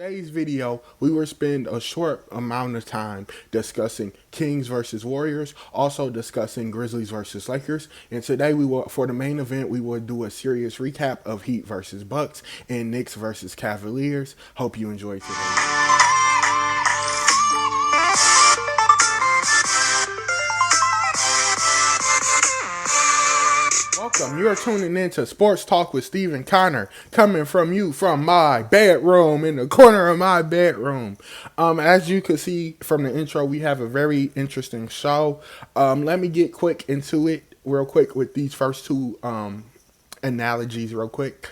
today's video, we will spend a short amount of time discussing Kings versus Warriors, also discussing Grizzlies versus Lakers. And today for the main event, we will do a serious recap of Heat versus Bucks and Knicks versus Cavaliers. Hope you enjoy today. Welcome. You're tuning in to Sports Talk with Steve Connor, coming from you from my bedroom, in the corner of my bedroom. As you can see from the intro, we have a very interesting show. Let me get quick into it real quick with these first two analogies real quick.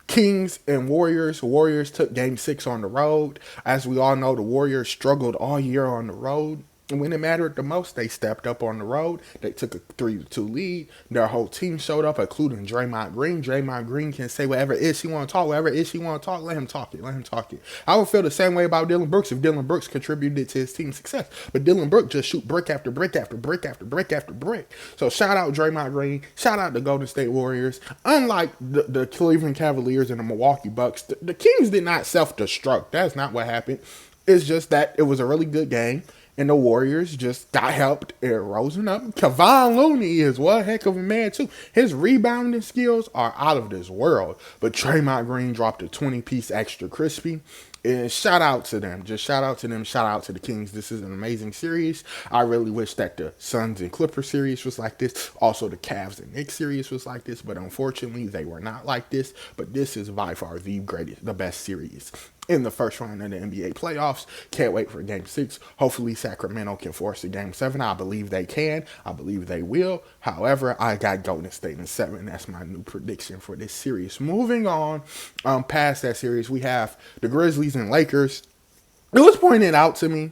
Kings and Warriors. Warriors took Game 6 on the road. As we all know, the Warriors struggled all year on the road. And when it mattered the most, they stepped up on the road. They took a 3-2 lead. Their whole team showed up, including Draymond Green. Draymond Green can say whatever it is he want to talk. Whatever it is he want to talk, let him talk it. Let him talk it. I would feel the same way about Dillon Brooks if Dillon Brooks contributed to his team's success. But Dillon Brooks just shoot brick after brick after brick after brick after brick. So shout out Draymond Green. Shout out the Golden State Warriors. Unlike the Cleveland Cavaliers and the Milwaukee Bucks, the Kings did not self-destruct. That's not what happened. It's just that it was a really good game. And the Warriors just got helped and rosing up. Kevon Looney is one heck of a man, too. His rebounding skills are out of this world. But Draymond Green dropped a 20-piece extra crispy. And shout out to them. Just shout out to them. Shout out to the Kings. This is an amazing series. I really wish that the Suns and Clippers series was like this. Also, the Cavs and Knicks series was like this. But unfortunately, they were not like this. But this is by far the best series in the first round of the NBA playoffs. Can't wait for Game 6. Hopefully, Sacramento can force a Game 7. I believe they can. I believe they will. However, I got Golden State in 7. That's my new prediction for this series. Moving on, past that series, we have the Grizzlies and Lakers. It was pointed out to me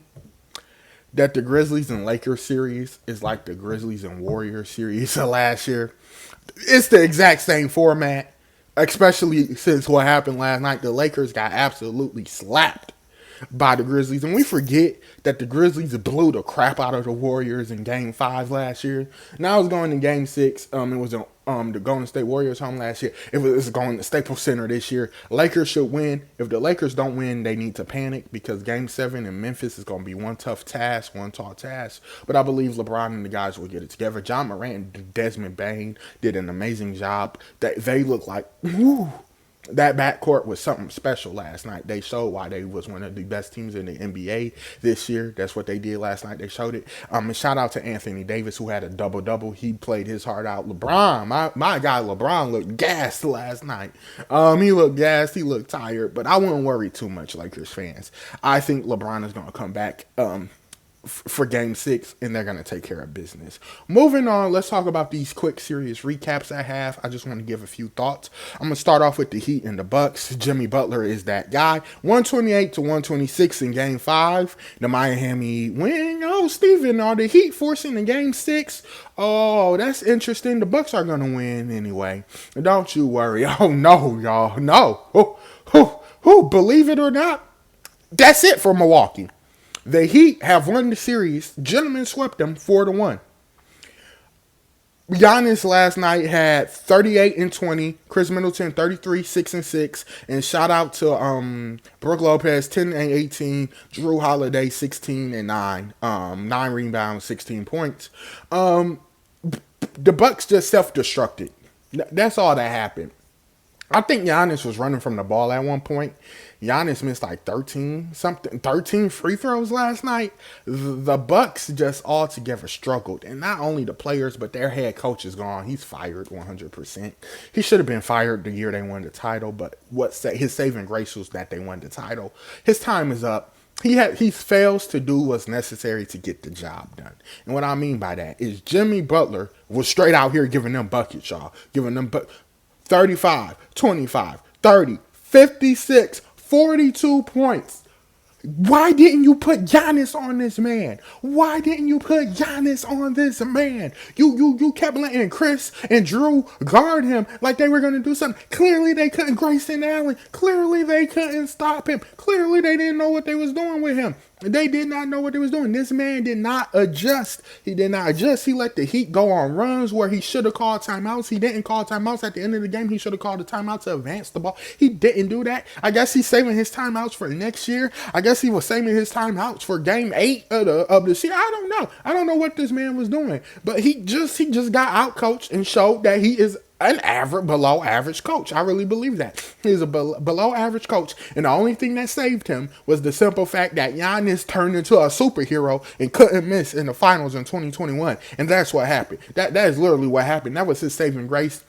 that the Grizzlies and Lakers series is like the Grizzlies and Warriors series of last year. It's the exact same format. Especially since what happened last night, the Lakers got absolutely slapped by the Grizzlies. And we forget that the Grizzlies blew the crap out of the Warriors in Game 5 last year. Now it's going to Game 6. It was the Golden State Warriors home last year. It's going to Staples Center this year. Lakers should win. If the Lakers don't win, they need to panic because Game 7 in Memphis is going to be one tough task, one tall task. But I believe LeBron and the guys will get it together. John Morant and Desmond Bain did an amazing job. They look like, whoo. That backcourt was something special last night. They showed why they was one of the best teams in the NBA this year. That's what they did last night. They showed it. And shout out to Anthony Davis, who had a double-double. He played his heart out. LeBron, my guy LeBron looked gassed last night. He looked gassed. He looked tired. But I wouldn't worry too much, Lakers fans. I think LeBron is going to come back for Game 6, and they're going to take care of business. Moving on, let's talk about these quick series recaps I have. I just want to give a few thoughts. I'm going to start off with the Heat and the Bucks. Jimmy Butler is that guy. 128-126 in Game 5. The Miami win. Oh, Steven, are the Heat forcing the Game 6? Oh, that's interesting. The Bucks are going to win anyway. Don't you worry. Oh, no, y'all. No. Believe it or not, that's it for Milwaukee. The Heat have won the series. Gentlemen swept them 4-1. Giannis last night had 38 and 20. Chris Middleton 33, 6 and 6. And shout out to Brook Lopez 10 and 18. Drew Holiday 16 and 9. 9 rebounds, 16 points. The Bucks just self-destructed. That's all that happened. I think Giannis was running from the ball at one point. Giannis missed like 13 free throws last night. The Bucks just altogether struggled. And not only the players, but their head coach is gone. He's fired 100%. He should have been fired the year they won the title. But his saving grace was that they won the title. His time is up. He fails to do what's necessary to get the job done. And what I mean by that is Jimmy Butler was straight out here giving them buckets, y'all. Giving them 35, 25, 30, 56, 42 points, Why didn't you put Giannis on this man? Why didn't you put Giannis on this man? You kept letting Chris and Drew guard him like they were gonna do something. Clearly they couldn't. Grayson Allen. Clearly they couldn't stop him. Clearly they didn't know what they was doing with him. They did not know what they was doing. This man did not adjust. He did not adjust. He let the Heat go on runs where he should have called timeouts. He didn't call timeouts at the end of the game. He should have called a timeout to advance the ball. He didn't do that. I guess he's saving his timeouts for next year. I guess he was saving his timeouts for game 8 of the season. I don't know. I don't know what this man was doing. But he just got out coached and showed that he is an below average coach. I really believe that. He's a below average coach. And the only thing that saved him was the simple fact that Giannis turned into a superhero and couldn't miss in the finals in 2021. And that's what happened. That is literally what happened. That was his saving grace.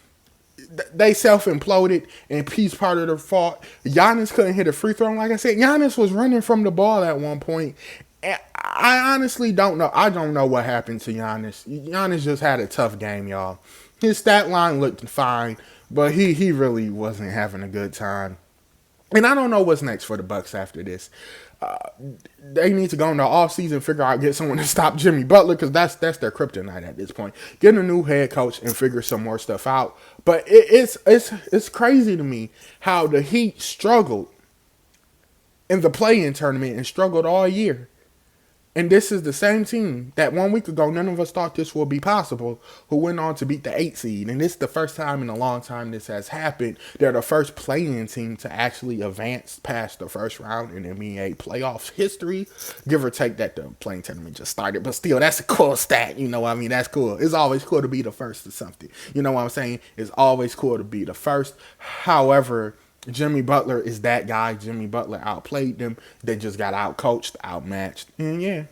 They self-imploded, and he's part of their fault. Giannis couldn't hit a free throw. Like I said, Giannis was running from the ball at one point. And I honestly don't know. I don't know what happened to Giannis. Giannis just had a tough game, y'all. His stat line looked fine, but he really wasn't having a good time. And I don't know what's next for the Bucks after this. They need to go in the offseason, figure out, get someone to stop Jimmy Butler, because that's their kryptonite at this point. Get a new head coach and figure some more stuff out. But it's crazy to me how the Heat struggled in the play-in tournament and struggled all year. And this is the same team that 1 week ago, none of us thought this would be possible, who went on to beat the 8 seed. And this is the first time in a long time this has happened. They're the first play-in team to actually advance past the first round in NBA playoffs history. Give or take that the play-in tournament just started. But still, that's a cool stat. You know what I mean? That's cool. It's always cool to be the first or something. You know what I'm saying? It's always cool to be the first. However, Jimmy Butler is that guy. Jimmy Butler outplayed them. They just got outcoached, outmatched. And yeah,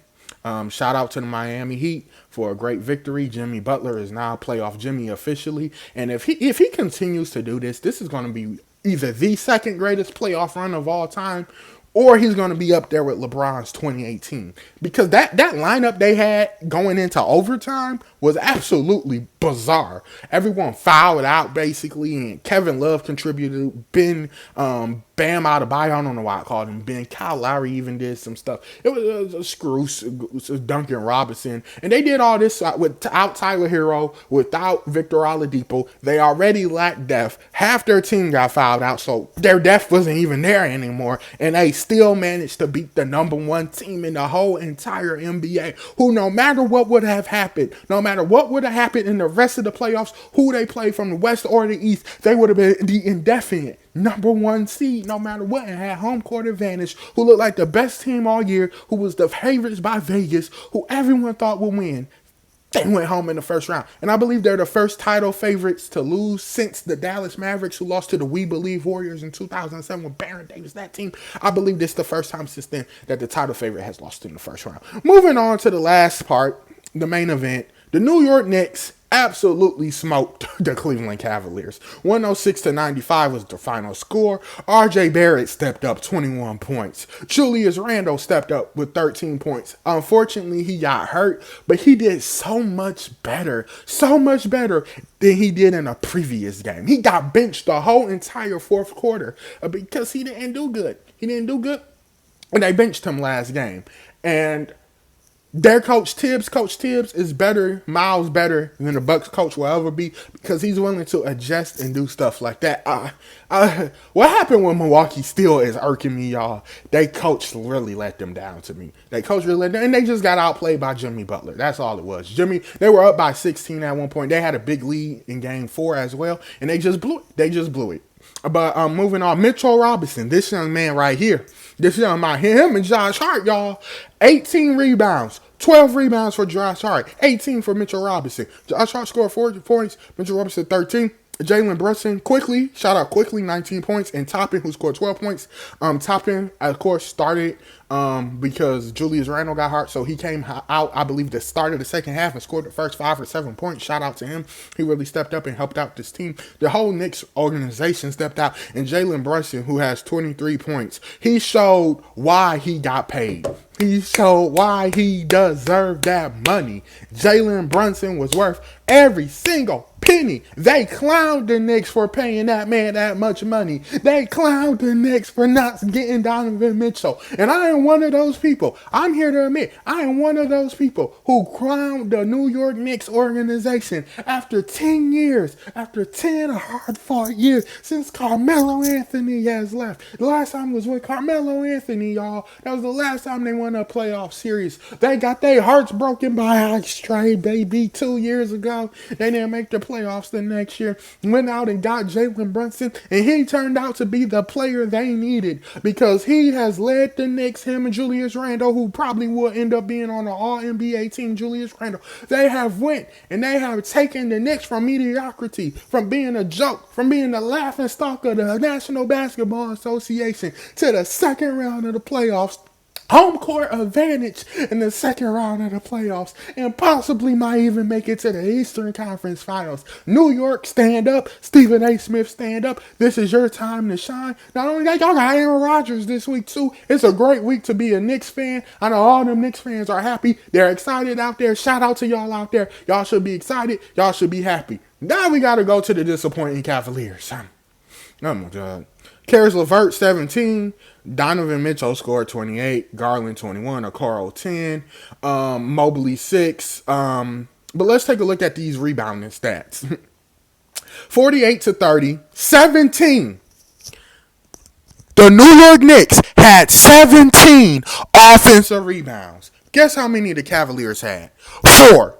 shout out to the Miami Heat for a great victory. Jimmy Butler is now playoff Jimmy officially. And if he continues to do this, this is going to be either the second greatest playoff run of all time, or he's going to be up there with LeBron's 2018. Because that lineup they had going into overtime was absolutely bizarre. Everyone fouled out, basically, and Kevin Love contributed. Bam Adebayo, I don't know why I called him Ben. Kyle Lowry even did some stuff. It was a screw, Duncan Robinson. And they did all this without Tyler Hero, without Victor Oladipo. They already lacked depth. Half their team got fouled out, so their depth wasn't even there anymore. And they still managed to beat the number 1 team in the whole entire NBA, who no matter what would have happened, no matter what would have happened in the rest of the playoffs, who they played from the West or the East, they would have been the indefinite number 1 seed, no matter what, and had home court advantage, who looked like the best team all year, who was the favorites by Vegas, who everyone thought would win. They went home in the first round. And I believe they're the first title favorites to lose since the Dallas Mavericks, who lost to the We Believe Warriors in 2007 with Baron Davis, that team. I believe this is the first time since then that the title favorite has lost in the first round. Moving on to the last part, the main event. The New York Knicks absolutely smoked the Cleveland Cavaliers. 106-95 was the final score. RJ Barrett stepped up 21 points. Julius Randle stepped up with 13 points. Unfortunately, he got hurt, but he did so much better than he did in a previous game. He got benched the whole entire fourth quarter because he didn't do good. And they benched him last game. And their Coach Tibbs is better, miles better than the Bucks coach will ever be, because he's willing to adjust and do stuff like that. What happened with Milwaukee still is irking me, y'all. They coach really let them down to me. And they just got outplayed by Jimmy Butler. That's all it was. They were up by 16 at one point. They had a big lead in game 4 as well, and they just blew it. But moving on, Mitchell Robinson, this young man right here. Him and Josh Hart, y'all. 18 rebounds. 12 rebounds for Josh Hart. 18 for Mitchell Robinson. Josh Hart scored 4 points. Mitchell Robinson 13. Jalen Brunson, shout out Quickly, 19 points. And Toppin, who scored 12 points. Toppin, of course, started because Julius Randle got hurt. So he came out, I believe, the start of the second half and scored the first 5 or 7 points. Shout out to him. He really stepped up and helped out this team. The whole Knicks organization stepped out. And Jalen Brunson, who has 23 points, he showed why he got paid. He showed why he deserved that money. Jalen Brunson was worth every single penny. They clowned the Knicks for paying that man that much money. They clowned the Knicks for not getting Donovan Mitchell. And I am one of those people. I'm here to admit, I am one of those people who crowned the New York Knicks organization after 10 years, after 10 hard-fought years since Carmelo Anthony has left. The last time was with Carmelo Anthony, y'all. That was the last time they won a playoff series. They got their hearts broken by Ice Trae, baby, 2 years ago. They didn't make the playoffs the next year. Went out and got Jalen Brunson, and he turned out to be the player they needed because he has led the Knicks, him and Julius Randle, who probably will end up being on the All-NBA team, Julius Randle. They have went and they have taken the Knicks from mediocrity, from being a joke, from being the laughing stock of the National Basketball Association to the second round of the playoffs. Home court advantage in the second round of the playoffs, and possibly might even make it to the Eastern Conference Finals. New York, stand up. Stephen A. Smith, stand up. This is your time to shine. Not only that, y'all got Aaron Rodgers this week too. It's a great week to be a Knicks fan. I know all them Knicks fans are happy. They're excited out there. Shout out to y'all out there. Y'all should be excited. Y'all should be happy. Now we got to go to the disappointing Cavaliers. Oh my God. Karis LeVert, 17. Donovan Mitchell scored 28. Garland, 21. Okoro, 10. Mobley, 6. But let's take a look at these rebounding stats. 48 to 30. 17. The New York Knicks had 17 offensive rebounds. Guess how many the Cavaliers had? 4.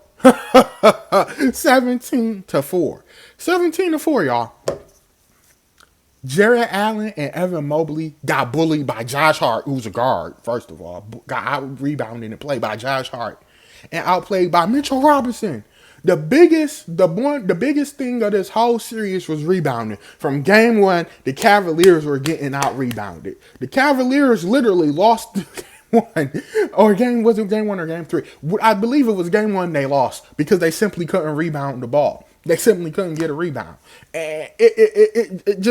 17 to 4. 17 to 4, y'all. Jarrett Allen and Evan Mobley got bullied by Josh Hart, who's a guard, first of all. Got out-rebounded and played by Josh Hart. And outplayed by Mitchell Robinson. The biggest thing of this whole series was rebounding. From game 1, the Cavaliers were getting out-rebounded. The Cavaliers literally lost game 1. Or was it game 1 or game 3? I believe it was game 1 they lost because they simply couldn't rebound the ball. They simply couldn't get a rebound. And it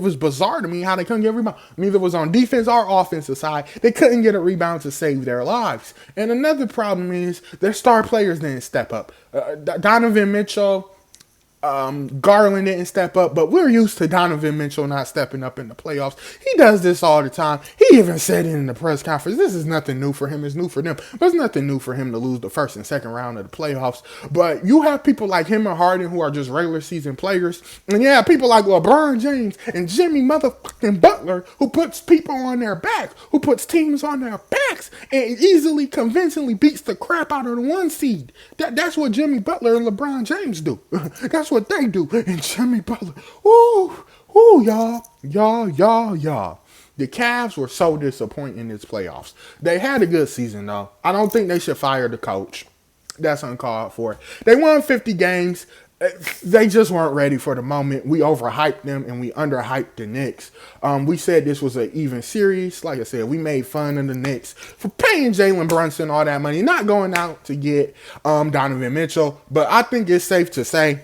was bizarre to me how they couldn't get a rebound. Neither was on defense or offensive side. They couldn't get a rebound to save their lives. And another problem is their star players didn't step up. Donovan Mitchell, Garland didn't step up, but we're used to Donovan Mitchell not stepping up in the playoffs. He does this all the time. He even said it in the press conference. This is nothing new for him. It's new for them. But it's nothing new for him to lose the first and second round of the playoffs. But you have people like him and Harden who are just regular season players. And yeah, people like LeBron James and Jimmy motherfucking Butler who puts people on their backs, who puts teams on their backs and easily, convincingly beats the crap out of the 1 seed. That's what Jimmy Butler and LeBron James do. That's what they do. And Jimmy Butler, y'all. The Cavs were so disappointing in this playoffs. They had a good season, though. I don't think they should fire the coach. That's uncalled for. They won 50 games. They just weren't ready for the moment. We overhyped them and we underhyped the Knicks. We said this was an even series. Like I said, we made fun of the Knicks for paying Jalen Brunson all that money, not going out to get Donovan Mitchell. But I think it's safe to say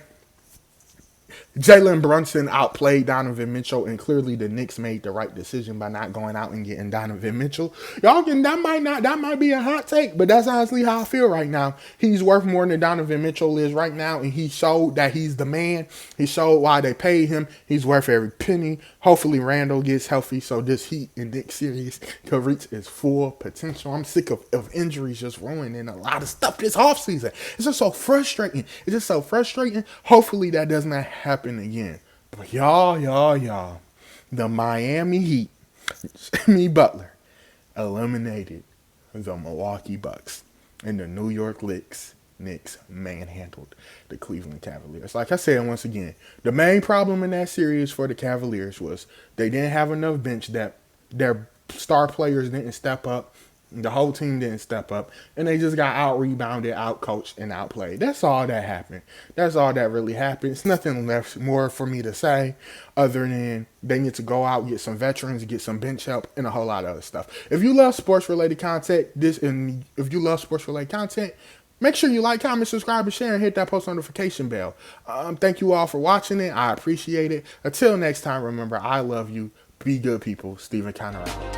Jalen Brunson outplayed Donovan Mitchell, and clearly the Knicks made the right decision by not going out and getting Donovan Mitchell. That might be a hot take, but that's honestly how I feel right now. He's worth more than Donovan Mitchell is right now, and he showed that he's the man. He showed why they paid him. He's worth every penny. Hopefully Randall gets healthy so this Heat and Knicks series can reach its full potential. I'm sick of injuries just ruining a lot of stuff this offseason. It's just so frustrating. Hopefully that does not happen again. But y'all, the Miami Heat, Jimmy Butler, eliminated the Milwaukee Bucks, and the New York Knicks manhandled the Cleveland Cavaliers. Like I said, once again, the main problem in that series for the Cavaliers was they didn't have enough bench depth. Their star players didn't step up. The whole team didn't step up, and they just got out-rebounded, out-coached, and outplayed. That's all that happened. That's all that really happened. It's nothing left more for me to say other than they need to go out, get some veterans, get some bench help, and a whole lot of other stuff. If you love sports-related content, make sure you like, comment, subscribe, and share, and hit that post notification bell. Thank you all for watching it. I appreciate it. Until next time, remember, I love you. Be good, people. Stephen Conner out.